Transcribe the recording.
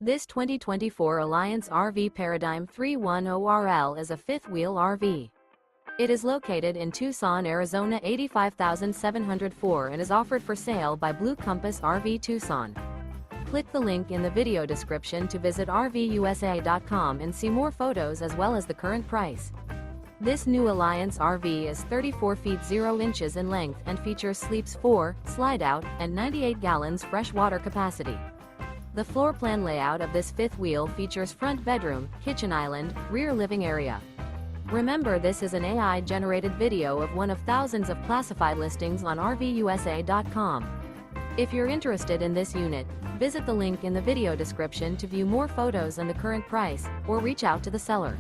This 2024 Alliance RV Paradigm 310RL is a fifth-wheel RV. It is located in Tucson, Arizona 85704 and is offered for sale by Blue Compass RV Tucson. Click the link in the video description to visit RVUSA.com and see more photos as well as the current price. This new Alliance RV is 34 feet 0 inches in length and features sleeps 4, Slideout, and 98 gallons fresh water capacity. The floor plan layout of this fifth wheel features front bedroom, kitchen island, rear living area. Remember, this is an AI-generated video of one of thousands of classified listings on RVUSA.com. If you're interested in this unit, visit the link in the video description to view more photos and the current price, or reach out to the seller.